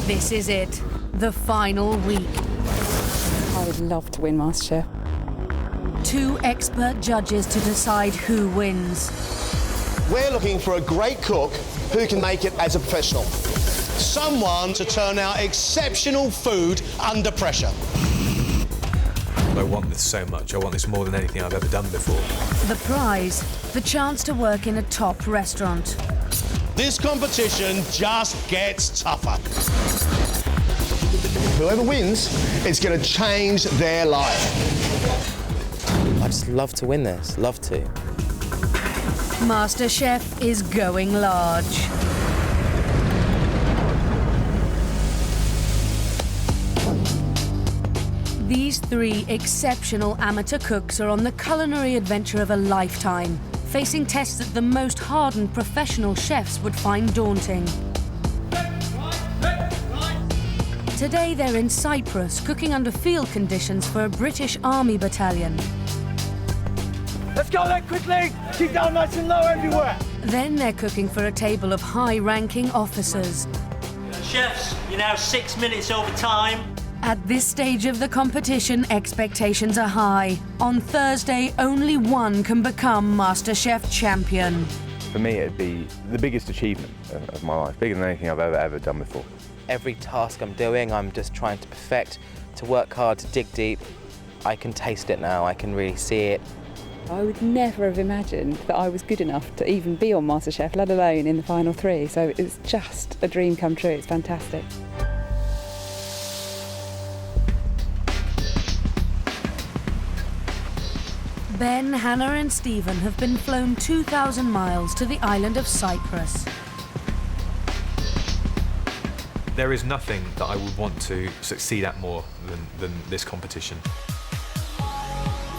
This is it, the final week. I would love to win MasterChef. 2 expert judges to decide who wins. We're looking for a great cook who can make it as a professional. Someone to turn out exceptional food under pressure. I want this so much. I want this more than anything I've ever done before. The prize, the chance to work in a top restaurant. This competition just gets tougher. Whoever wins, it's going to change their life. I just love to win this, love to. MasterChef is going large. These 3 exceptional amateur cooks are on the culinary adventure of a lifetime, facing tests that the most hardened professional chefs would find daunting. Today they're in Cyprus, cooking under field conditions for a British Army battalion. Let's go then, quickly! Keep down nice and low everywhere! Then they're cooking for a table of high-ranking officers. Chefs, you're now 6 minutes over time. At this stage of the competition, expectations are high. On Thursday, only one can become MasterChef champion. For me, it'd be the biggest achievement of my life, bigger than anything I've ever done before. Every task I'm doing, I'm just trying to perfect, to work hard, to dig deep. I can taste it now, I can really see it. I would never have imagined that I was good enough to even be on MasterChef, let alone in the final 3. So it's just a dream come true. It's fantastic. Ben, Hannah and Stephen have been flown 2,000 miles to the island of Cyprus. There is nothing that I would want to succeed at more than this competition.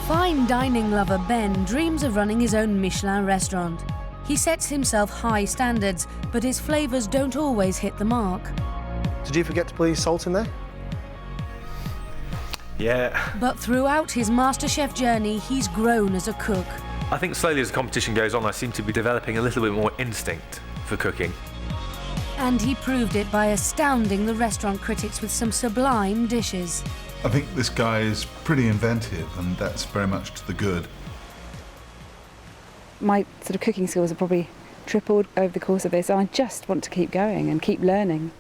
Fine dining lover Ben dreams of running his own Michelin restaurant. He sets himself high standards, but his flavours don't always hit the mark. Did you forget to put any salt in there? Yeah. But throughout his MasterChef journey, he's grown as a cook. I think slowly as the competition goes on, I seem to be developing a little bit more instinct for cooking. And he proved it by astounding the restaurant critics with some sublime dishes. I think this guy is pretty inventive, and that's very much to the good. My sort of cooking skills have probably tripled over the course of this, and I just want to keep going and keep learning.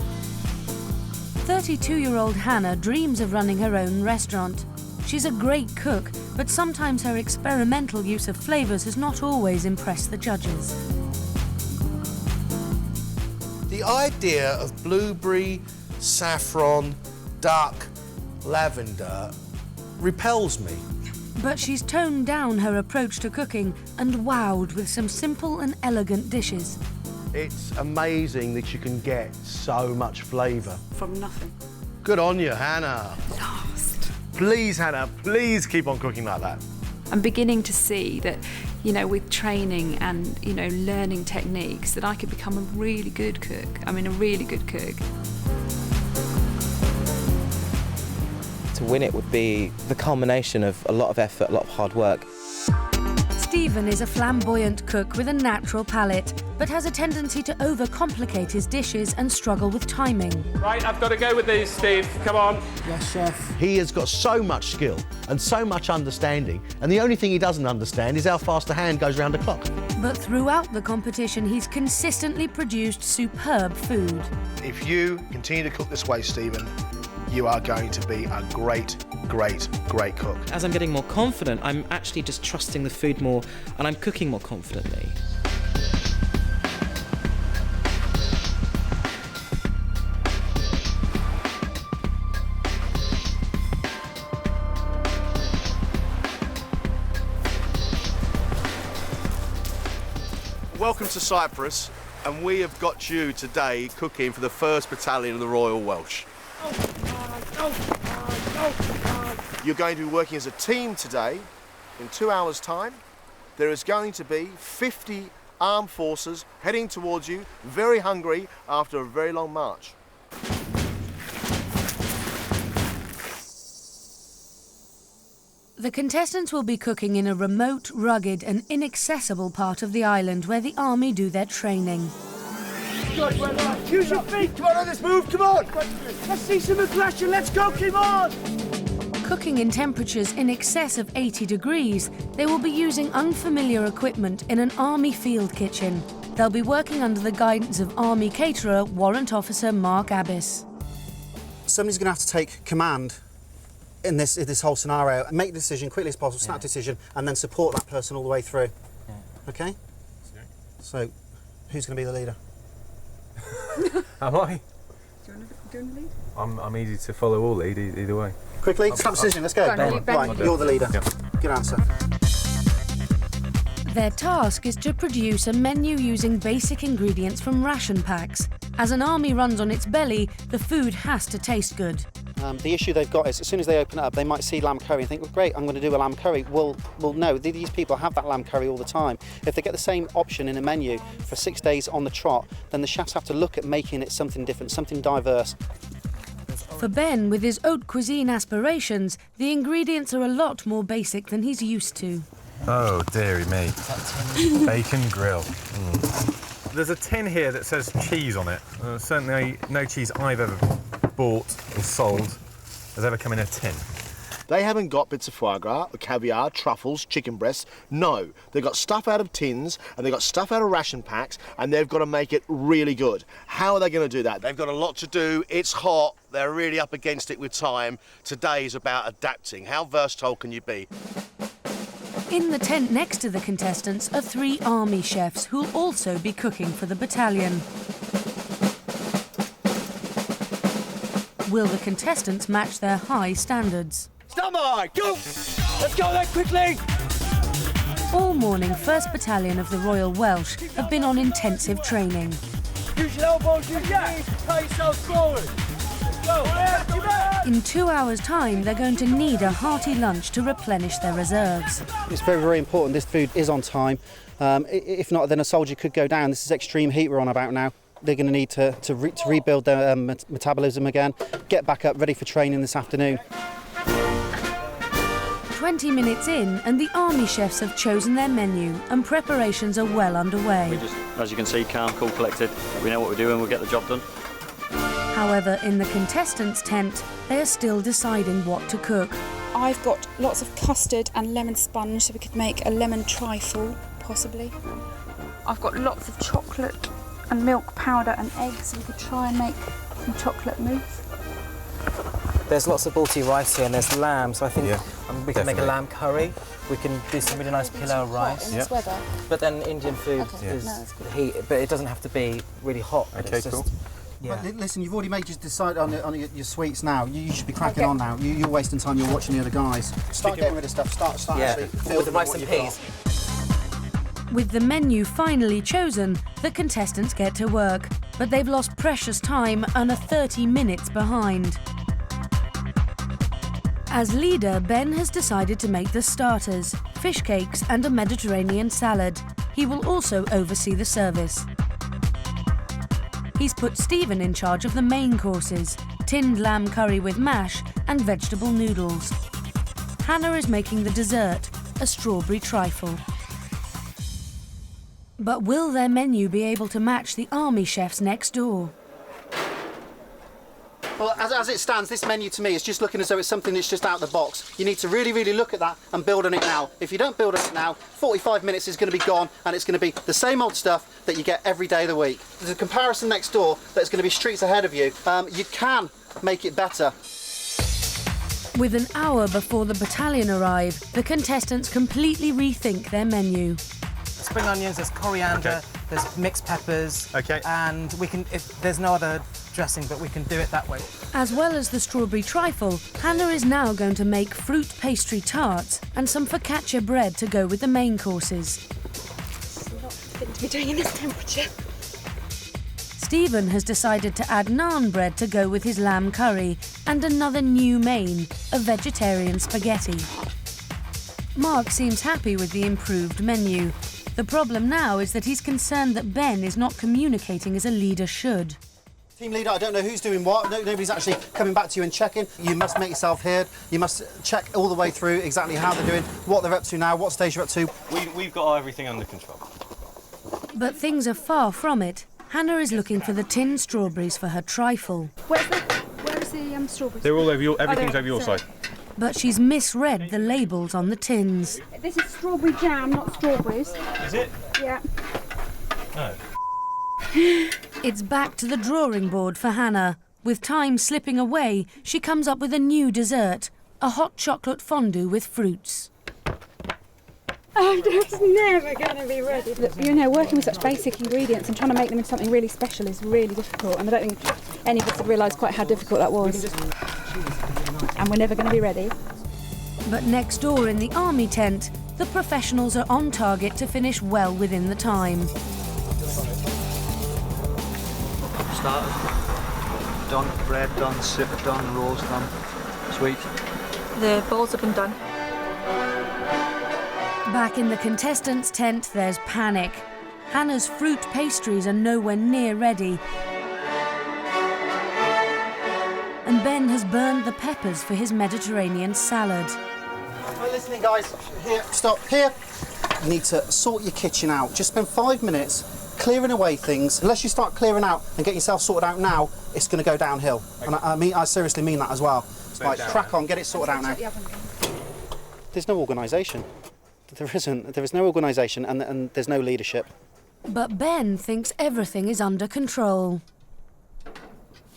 32-year-old Hannah dreams of running her own restaurant. She's a great cook, but sometimes her experimental use of flavours has not always impressed the judges. The idea of blueberry, saffron, duck, lavender repels me. But she's toned down her approach to cooking and wowed with some simple and elegant dishes. It's amazing that you can get so much flavour. From nothing. Good on you, Hannah. Last. Please, Hannah, please keep on cooking like that. I'm beginning to see that, you know, with training and, you know, learning techniques, that I could become a really good cook. I mean, a really good cook. To win it would be the culmination of a lot of effort, a lot of hard work. Stephen is a flamboyant cook with a natural palate, but has a tendency to overcomplicate his dishes and struggle with timing. Right, I've got to go with these, Steve. Come on. Yes, chef. He has got so much skill and so much understanding, and the only thing he doesn't understand is how fast a hand goes round a clock. But throughout the competition, he's consistently produced superb food. If you continue to cook this way, Stephen, you are going to be a great cook. As I'm getting more confident, I'm actually just trusting the food more, and I'm cooking more confidently. Welcome to Cyprus, and we have got you today cooking for the 1st Battalion of the Royal Welsh. You're going to be working as a team today. In 2 hours' time, there is going to be 50 armed forces heading towards you, very hungry after a very long march. The contestants will be cooking in a remote, rugged and inaccessible part of the island where the army do their training. Use your feet. Come on this move, come on. Let's see some aggression. Let's go, keep on. Cooking in temperatures in excess of 80 degrees, they will be using unfamiliar equipment in an army field kitchen. They'll be working under the guidance of Army caterer Warrant Officer Mark Abbas. Somebody's going to have to take command in this whole scenario and make the decision quickly as possible, snap decision, and then support that person all the way through. Yeah. Okay? So, who's going to be the leader? Am I? Do you want to lead? I'm easy to follow or lead either way. Quickly, snap decision, let's go. Right, you're the leader. Yep. Good answer. Their task is to produce a menu using basic ingredients from ration packs. As an army runs on its belly, the food has to taste good. The issue they've got is as soon as they open it up, they might see lamb curry and think, well, great, I'm going to do a lamb curry. Well, no, these people have that lamb curry all the time. If they get the same option in a menu for 6 days on the trot, then the chefs have to look at making it something different, something diverse. For Ben, with his haute cuisine aspirations, the ingredients are a lot more basic than he's used to. Oh, dearie me. Bacon grill. There's a tin here that says cheese on it. Certainly no cheese I've ever bought or sold has ever come in a tin. They haven't got bits of foie gras, caviar, truffles, chicken breasts. No, they've got stuff out of tins and they've got stuff out of ration packs and they've got to make it really good. How are they going to do that? They've got a lot to do. It's hot. They're really up against it with time. Today is about adapting. How versatile can you be? In the tent next to the contestants are 3 army chefs who'll also be cooking for the battalion. Will the contestants match their high standards? Stand by, go! Let's go then, quickly! All morning, 1st Battalion of the Royal Welsh have been on intensive training. Use your elbows, use your knees, pay yourself forward. Go! In 2 hours' time, they're going to need a hearty lunch to replenish their reserves. It's very, very important this food is on time. If not, then a soldier could go down. This is extreme heat we're on about now. They're going to need to rebuild their metabolism again, get back up, ready for training this afternoon. 20 minutes in and the army chefs have chosen their menu and preparations are well underway. We just, as you can see, calm, cool, collected. We know what we're doing, we'll get the job done. However, in the contestants' tent, they are still deciding what to cook. I've got lots of custard and lemon sponge, so we could make a lemon trifle, possibly. I've got lots of chocolate and milk powder and eggs, so we could try and make some chocolate mousse. There's lots of balti rice here and there's lamb, so I think we can make a lamb curry. We can do some really nice pilau rice. In this weather. But then Indian food is heat, but it doesn't have to be really hot. Okay, cool. Yeah. But listen, you've already made your decide on your sweets now. You should be cracking on now. You're wasting time. You're watching the other guys. Start getting rid of stuff. Start actually with the rice and peas. With the menu finally chosen, the contestants get to work, but they've lost precious time and are 30 minutes behind. As leader, Ben has decided to make the starters, fish cakes and a Mediterranean salad. He will also oversee the service. He's put Stephen in charge of the main courses, tinned lamb curry with mash and vegetable noodles. Hannah is making the dessert, a strawberry trifle. But will their menu be able to match the army chefs next door? Well, as it stands, this menu to me is just looking as though it's something that's just out of the box. You need to really, really look at that and build on it now. If you don't build on it now, 45 minutes is going to be gone and it's going to be the same old stuff that you get every day of the week. There's a comparison next door that's going to be streets ahead of you. You can make it better. With an hour before the battalion arrive, the contestants completely rethink their menu. Spring onions, there's coriander, there's mixed peppers, and we can, if there's no other dressing, but we can do it that way. As well as the strawberry trifle, Hannah is now going to make fruit pastry tarts and some focaccia bread to go with the main courses. It's not fit to be doing in this temperature. Stephen has decided to add naan bread to go with his lamb curry and another new main, a vegetarian spaghetti. Mark seems happy with the improved menu. The problem now is that he's concerned that Ben is not communicating as a leader should. Team leader, I don't know who's doing what. Nobody's actually coming back to you and checking. You must make yourself heard. You must check all the way through exactly how they're doing, what they're up to now, what stage you're up to. We've got everything under control. But things are far from it. Hannah is looking for the tinned strawberries for her trifle. Where is the strawberries? They're all over your... Everything's over your side. But she's misread the labels on the tins. This is strawberry jam, not strawberries. Is it? Yeah. No. It's back to the drawing board for Hannah. With time slipping away, she comes up with a new dessert, a hot chocolate fondue with fruits. Oh, that's never going to be ready. You know, working with such basic ingredients and trying to make them into something really special is really difficult, and I don't think any of us have realised quite how difficult that was. And we're never going to be ready. But next door in the army tent, the professionals are on target to finish well within the time. Starters. Done, bread done, soup done, rolls done, sweet. The bowls have been done. Back in the contestants' tent, there's panic. Hannah's fruit pastries are nowhere near ready. And Ben has burned the peppers for his Mediterranean salad. Right, listening, guys. Here, stop. Here. You need to sort your kitchen out. Just spend 5 minutes clearing away things. Unless you start clearing out and get yourself sorted out now, it's going to go downhill. And I seriously mean that as well. Like, crack on, get it sorted out now. There's no organisation. There isn't. There is no organisation and there's no leadership. But Ben thinks everything is under control.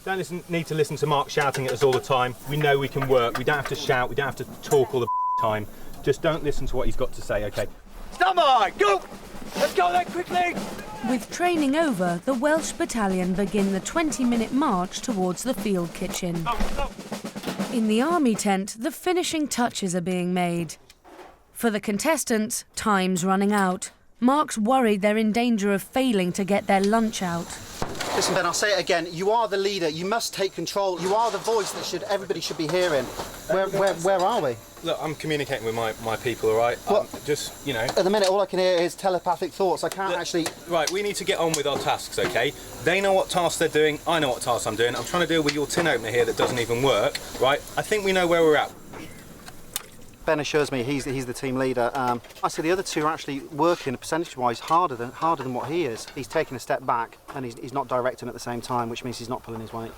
Don't need to listen to Mark shouting at us all the time. We know we can work. We don't have to shout. We don't have to talk all the time. Just don't listen to what he's got to say, OK? Stand by! Go! Let's go then, quickly! With training over, the Welsh Battalion begin the 20-minute march towards the field kitchen. In the army tent, the finishing touches are being made. For the contestants, time's running out. Mark's worried they're in danger of failing to get their lunch out. Listen, Ben, I'll say it again. You are the leader. You must take control. You are the voice that everybody should be hearing. Where are we? Look, I'm communicating with my people, all right? Just, you know... At the minute, all I can hear is telepathic thoughts. I can't actually... Right, we need to get on with our tasks, OK? They know what tasks they're doing. I know what tasks I'm doing. I'm trying to deal with your tin opener here that doesn't even work, right? I think we know where we're at. Ben assures me he's the team leader. I say the other two are actually working percentage-wise harder than what he is. He's taking a step back and he's not directing at the same time, which means he's not pulling his weight.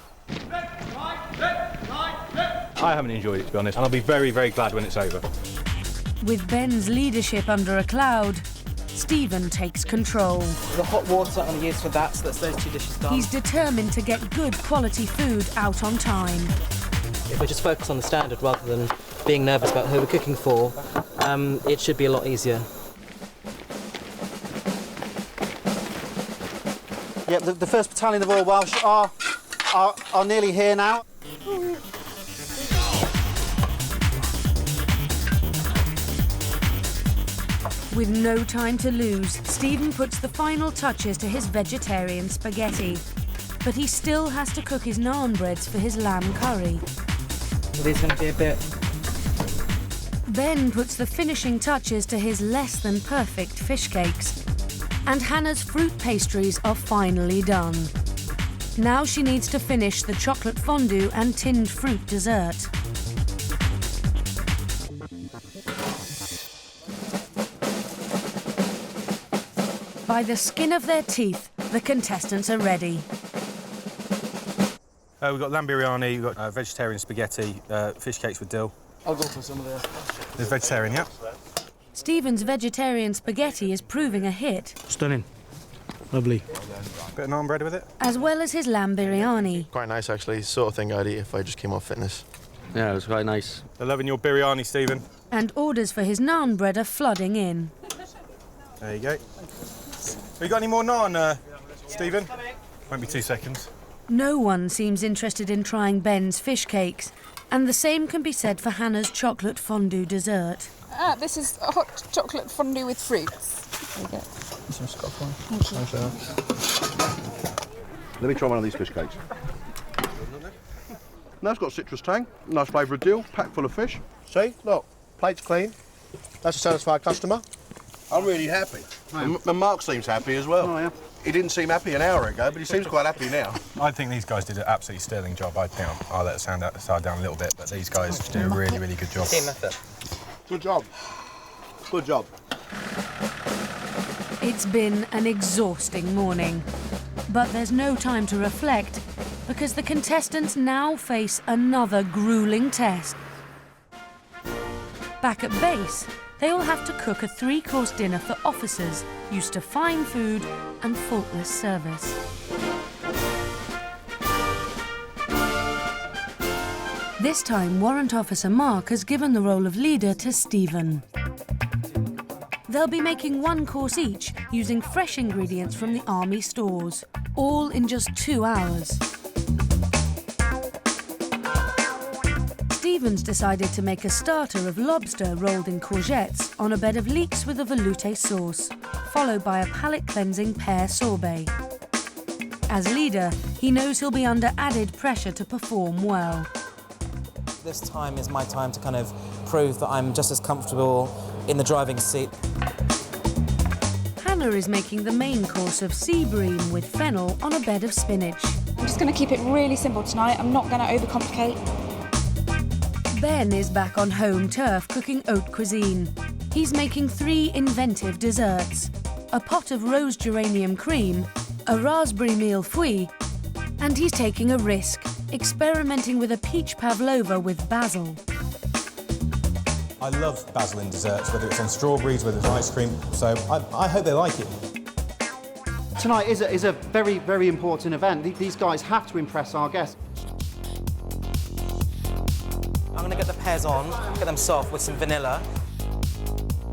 I haven't enjoyed it, to be honest, and I'll be very, very glad when it's over. With Ben's leadership under a cloud, Stephen takes control. The hot water I'm going to use for that, so that's those 2 dishes done. He's determined to get good quality food out on time. If we just focus on the standard rather than being nervous about who we're cooking for, it should be a lot easier. Yeah, the 1st Battalion of Royal Welsh are nearly here now. With no time to lose, Stephen puts the final touches to his vegetarian spaghetti. But he still has to cook his naan breads for his lamb curry. These are going to be a bit... Ben puts the finishing touches to his less than perfect fish cakes. And Hannah's fruit pastries are finally done. Now she needs to finish the chocolate fondue and tinned fruit dessert. By the skin of their teeth, the contestants are ready. We've got lamb biryani, we've got vegetarian spaghetti, fish cakes with dill. I'll go for some of this. There's vegetarian, yeah? Stephen's vegetarian spaghetti is proving a hit. Stunning. Lovely. Bit of naan bread with it? As well as his lamb biryani. Quite nice, actually. Sort of thing I'd eat if I just came off fitness. Yeah, it was quite nice. They're loving your biryani, Stephen. And orders for his naan bread are flooding in. There you go. Have you got any more naan, Stephen? Won't be 2 seconds. No one seems interested in trying Ben's fish cakes. And the same can be said for Hannah's chocolate fondue dessert. This is a hot chocolate fondue with fruits. There you go. Some scofflaw. Thank you. Let me try one of these fish cakes. No, it's got citrus tang, nice flavour of dill, packed full of fish. See, look, plate's clean. That's a satisfied customer. I'm really happy. And Mark seems happy as well. Oh, yeah. He didn't seem happy an hour ago, but he seems quite happy now. I think these guys did an absolutely sterling job. I think I'll let the sound down a little bit, but these guys did a really, really good job. Team effort. Good job. Good job. It's been an exhausting morning. But there's no time to reflect, because the contestants now face another gruelling test. Back at base, they all have to cook a 3-course dinner for officers used to fine food and faultless service. This time, Warrant Officer Mark has given the role of leader to Stephen. They'll be making 1 course each, using fresh ingredients from the army stores, all in just 2 hours. Stephen's decided to make a starter of lobster rolled in courgettes on a bed of leeks with a velouté sauce, followed by a palate-cleansing pear sorbet. As leader, he knows he'll be under added pressure to perform well. This time is my time to kind of prove that I'm just as comfortable in the driving seat. Hannah is making the main course of sea bream with fennel on a bed of spinach. I'm just going to keep it really simple tonight. I'm not going to overcomplicate. Ben is back on home turf cooking haute cuisine. He's making 3 inventive desserts: a pot of rose geranium cream, a raspberry mille-feuille, and he's taking a risk, experimenting with a peach pavlova with basil. I love basil in desserts, whether it's on strawberries, whether it's ice cream, so I hope they like it. Tonight is a very, very important event. These guys have to impress our guests. I'm going to get the pears on, get them soft with some vanilla.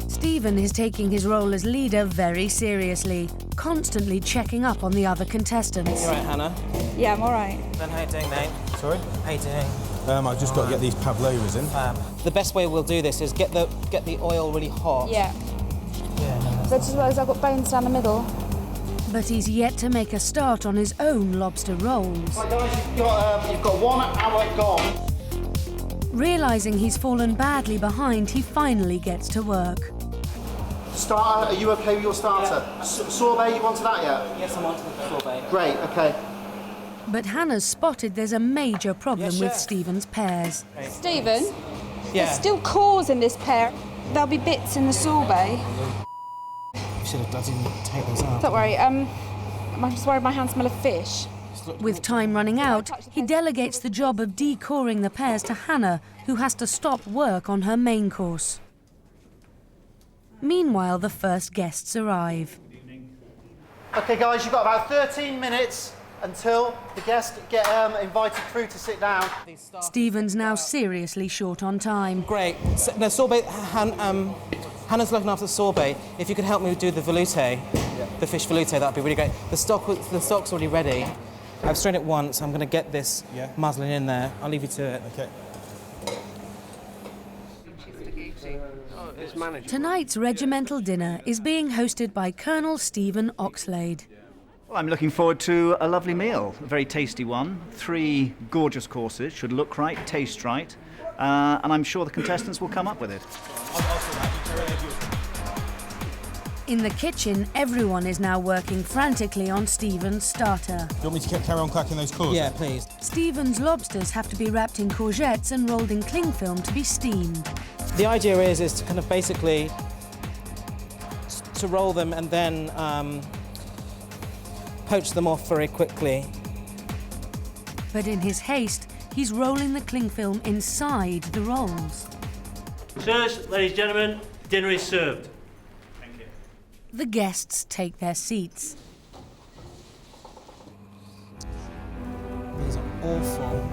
Stephen is taking his role as leader very seriously, constantly checking up on the other contestants. You all right, Hannah? Yeah, I'm all right. Ben, how you doing, mate? Sorry? How you doing? I've just got to get these pavlovas in. The best way we'll do this is get the oil really hot. Yeah. Yeah. But as well as I've got bones down the middle. But he's yet to make a start on his own lobster rolls. Right, guys, you've got 1 hour gone. Realising he's fallen badly behind, he finally gets to work. Starter, are you okay with your starter? Yeah. Sorbet, you onto that yet? Yes, I'm onto the sorbet. Great, okay. But Hannah's spotted there's a major problem with Stephen's pears. Stephen? Yeah. There's still cores in this pear. There'll be bits in the sorbet. You should have didn't take those out. Don't worry, I'm just worried my hands smell of fish. With time running out, he delegates the job of decoring the pears to Hannah, who has to stop work on her main course. Meanwhile, the first guests arrive. Okay, guys, you've got about 13 minutes until the guests get invited through to sit down. Stephen's now seriously short on time. Great. No, sorbet, Hannah's looking after the sorbet. If you could help me do the velouté, the fish velouté, that'd be really great. The stock's already ready. I've strained it once. I'm going to get this muslin in there. I'll leave you to it. Okay. Tonight's regimental dinner is being hosted by Colonel Stephen Oxlade. Well, I'm looking forward to a lovely meal, a very tasty one. 3 gorgeous courses, should look right, taste right, and I'm sure the contestants will come up with it. In the kitchen, everyone is now working frantically on Stephen's starter. Do you want me to carry on cracking those cores? Yeah, please. Stephen's lobsters have to be wrapped in courgettes and rolled in cling film to be steamed. The idea is to kind of basically to roll them and then poach them off very quickly. But in his haste, he's rolling the cling film inside the rolls. Sirs, ladies and gentlemen, dinner is served. The guests take their seats. These are awful.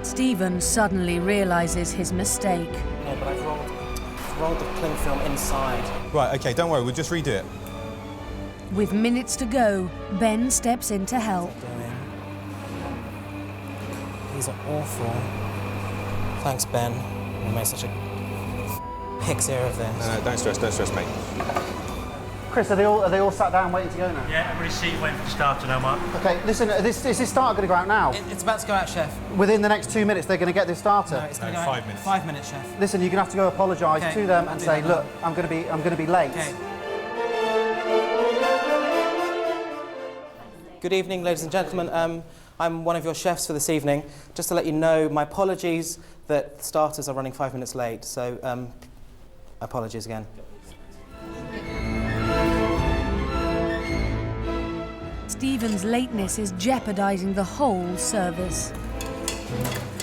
Stephen suddenly realises his mistake. No, but I've rolled the cling film inside. Right, OK, don't worry, we'll just redo it. With minutes to go, Ben steps in to help. These are awful. Thanks, Ben. You made such a pig's ear of this. No, don't stress, mate. Chris, are they all sat down waiting to go now? Yeah, everybody's seated waiting for the starter now, Mark. Okay, listen, is this starter going to go out now? It's about to go out, Chef. Within the next 2 minutes, they're going to get this starter? No, it's going to go 5 minutes. 5 minutes, Chef. Listen, you're going to have to go apologise to them and say, look, I'm going to be late. Okay. Good evening, ladies and gentlemen. I'm one of your chefs for this evening. Just to let you know, my apologies that starters are running 5 minutes late, so apologies again. Stephen's lateness is jeopardising the whole service.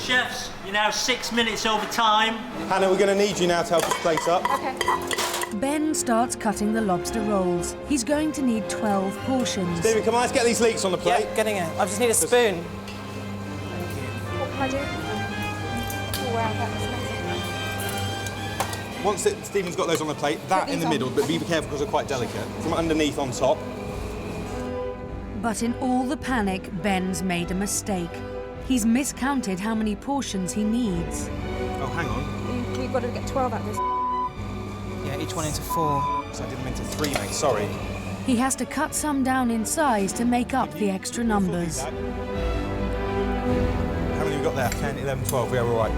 Chefs, you're now 6 minutes over time. Hannah, we're going to need you now to help us plate up. Okay. Ben starts cutting the lobster rolls. He's going to need 12 portions. Stephen, come on, let's get these leeks on the plate. Yeah, getting it. I just need a spoon. What can I do? Oh, wow, that was amazing. Once Stephen's got those on the plate, that in the middle, but be careful because they're quite delicate. From underneath on top. But in all the panic, Ben's made a mistake. He's miscounted how many portions he needs. Oh, hang on. We've got to get 12 out of this. Yeah, each one into 4. So I didn't mean to 3, mate, sorry. He has to cut some down in size to make up the extra numbers. How many have we got there? 10, 11, 12, we're all right.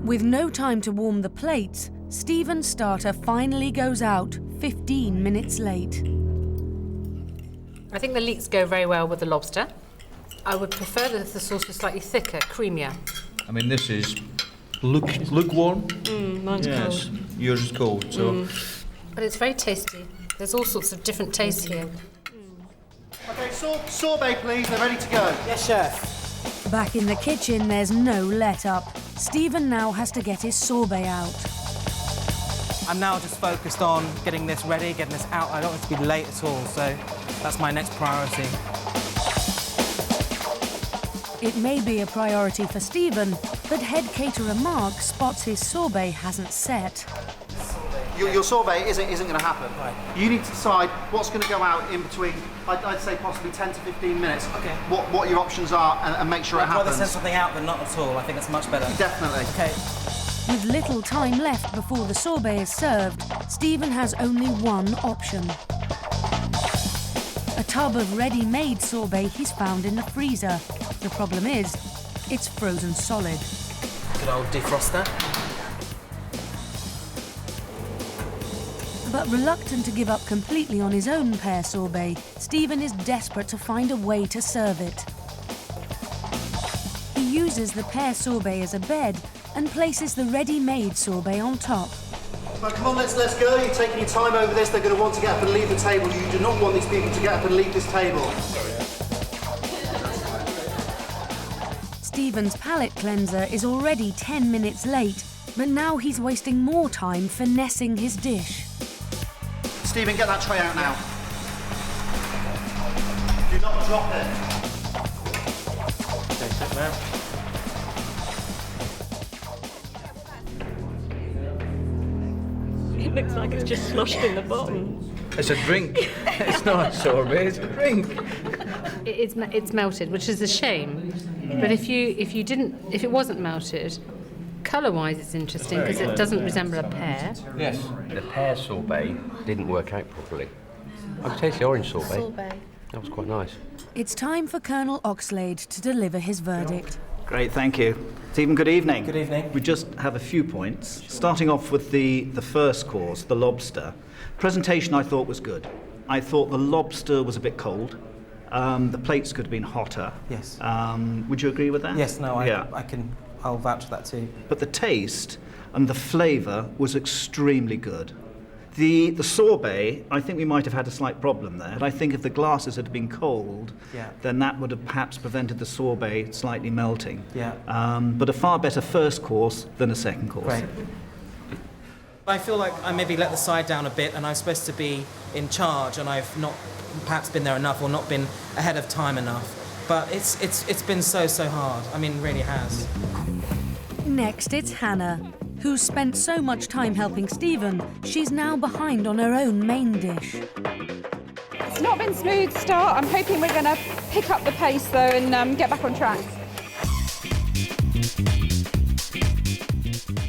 With no time to warm the plates, Stephen's starter finally goes out 15 minutes late. I think the leeks go very well with the lobster. I would prefer that if the sauce was slightly thicker, creamier. I mean, this is lukewarm. Mine's Yes, cold. yours is cold, so... But it's very tasty. There's all sorts of different tastes here. Okay, sorbet, please. They're ready to go. Yes, chef. Back in the kitchen, there's no let-up. Stephen now has to get his sorbet out. I'm now just focused on getting this ready, getting this out. I don't want it to be late at all, so that's my next priority. It may be a priority for Stephen, but head caterer Mark spots his sorbet hasn't set. Your sorbet isn't going to happen. Right. You need to decide what's going to go out in between, I'd say possibly 10 to 15 minutes. Okay. What your options are and make sure it I'd rather happens. send something out than not at all. I think it's much better. Definitely. Okay. With little time left before the sorbet is served, Stephen has only one option. A tub of ready-made sorbet he's found in the freezer. The problem is, it's frozen solid. Good old defroster. But reluctant to give up completely on his own pear sorbet, Stephen is desperate to find a way to serve it. He uses the pear sorbet as a bed and places the ready-made sorbet on top. Right, come on, let's go. You're taking your time over this. They're going to want to get up and leave the table. You do not want these people to get up and leave this table. Stephen's palate cleanser is already 10 minutes late, but now he's wasting more time finessing his dish. Stephen, get that tray out now. Do not drop it. Okay, sit there. It looks like it's just sloshed in the bottom. It's a drink. It's not a sorbet, it's a drink. It's melted, which is a shame. But if it wasn't melted, colour-wise it's interesting because it doesn't resemble a pear. Yes. The pear sorbet didn't work out properly. I could taste the orange sorbet. That was quite nice. It's time for Colonel Oxlade to deliver his verdict. Great, thank you. Stephen, good evening. Good evening. We just have a few points. Starting off with the first course, the lobster. Presentation I thought was good. I thought the lobster was a bit cold. The plates could have been hotter. Yes. Would you agree with that? Yes, no, Yeah. I'll vouch for that too. But the taste and the flavour was extremely good. The sorbet, I think we might have had a slight problem there. I think if the glasses had been cold, then that would have perhaps prevented the sorbet slightly melting. Yeah. But a far better first course than a second course. Great. I feel like I maybe let the side down a bit and I'm supposed to be in charge and I've not perhaps been there enough or not been ahead of time enough. But it's been so hard. I mean, it really has. Next, it's Hannah, who's spent so much time helping Stephen, she's now behind on her own main dish. It's not been a smooth start. I'm hoping we're going to pick up the pace though and get back on track.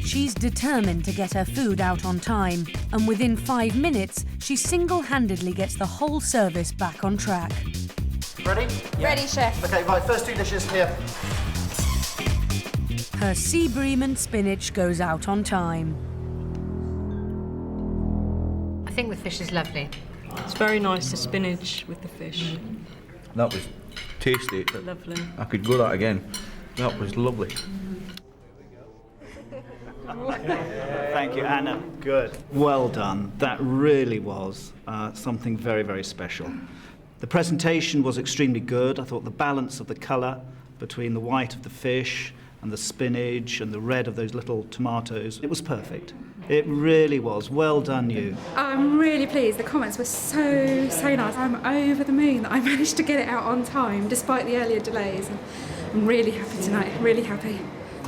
She's determined to get her food out on time, and within 5 minutes, she single-handedly gets the whole service back on track. Ready? Yeah. Ready, chef. Okay, right, first 2 dishes here. Her sea bream and spinach goes out on time. I think the fish is lovely. It's very nice, the spinach with the fish. That was tasty. Lovely. I could go that again. That was lovely. Thank you, Anna. Good. Well done. That really was something very, very special. The presentation was extremely good. I thought the balance of the colour between the white of the fish and the spinach and the red of those little tomatoes, it was perfect. It really was. Well done, you. I'm really pleased. The comments were so nice. I'm over the moon that I managed to get it out on time despite the earlier delays. And I'm really happy tonight, really happy.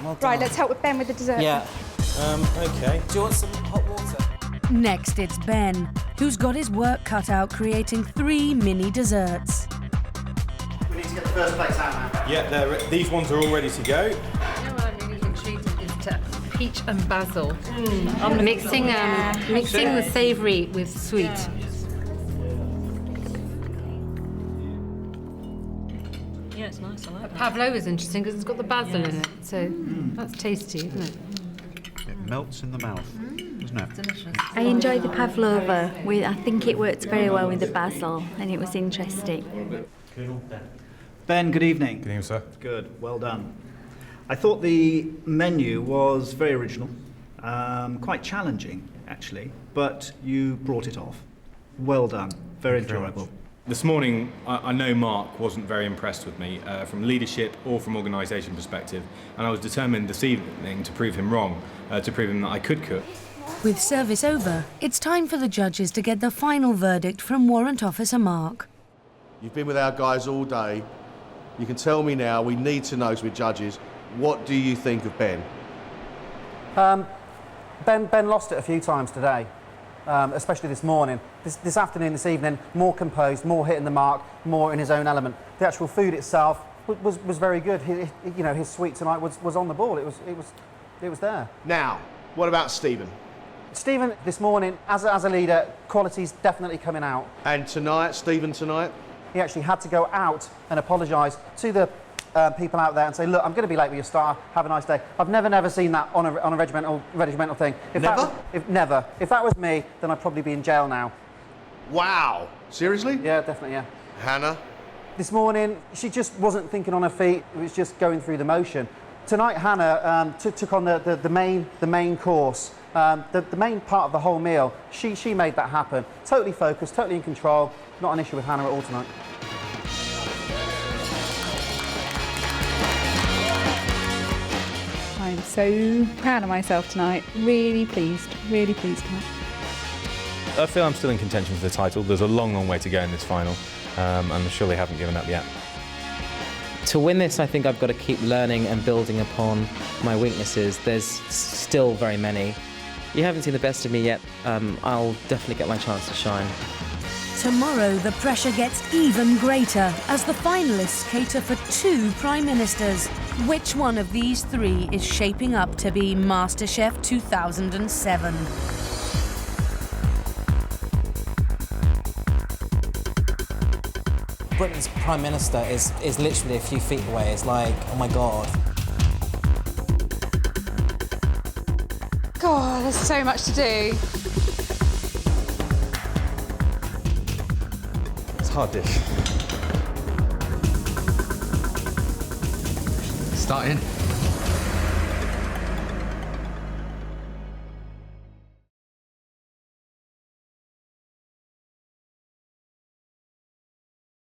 Well right, let's help with Ben with the dessert. Yeah. OK. Do you want some hot water? Next, it's Ben, who's got his work cut out creating 3 mini desserts. We need to get the first plates out now. Yeah, these ones are all ready to go. You know what I'm really intrigued is to peach and basil. I'm mixing the savoury with sweet. Yeah, it's nice. I like that. Pavlova is interesting because it's got the basil in it, so that's tasty, isn't it? It melts in the mouth, doesn't it? Delicious. I enjoyed the pavlova. I think it worked very well with the basil, and it was interesting. Ben, good evening. Good evening, sir. Good, well done. I thought the menu was very original, quite challenging, actually, but you brought it off. Well done, very enjoyable. This morning, I know Mark wasn't very impressed with me from leadership or from organisation perspective, and I was determined this evening to prove him wrong, to prove him that I could cook. With service over, it's time for the judges to get the final verdict from Warrant Officer Mark. You've been with our guys all day. You can tell me now, we need to know as we're judges, what do you think of Ben? Ben lost it a few times today, especially this morning. This afternoon, this evening, more composed, more hitting the mark, more in his own element. The actual food itself was very good. His sweet tonight was on the ball. It was there. Now, what about Stephen? Stephen, this morning, as a leader, quality's definitely coming out. And tonight, Stephen tonight? He actually had to go out and apologise to the people out there and say, look, I'm going to be late with your star, have a nice day. I've never seen that on a regimental thing. Never? Never. If that was me, then I'd probably be in jail now. Wow. Seriously? Yeah, definitely, yeah. Hannah? This morning, she just wasn't thinking on her feet, it was just going through the motion. Tonight, Hannah took on the main course, the main part of the whole meal. She made that happen. Totally focused, totally in control. Not an issue with Hannah at all tonight. I'm so proud of myself tonight. Really pleased tonight. I feel I'm still in contention for the title. There's a long way to go in this final, and I'm sure they haven't given up yet. To win this, I think I've got to keep learning and building upon my weaknesses. There's still very many. You haven't seen the best of me yet. I'll definitely get my chance to shine. Tomorrow, the pressure gets even greater as the finalists cater for 2 Prime Ministers. Which one of these 3 is shaping up to be MasterChef 2007? Britain's Prime Minister is literally a few feet away. It's like, oh my God. God, there's so much to do. It's a hard dish. Starting.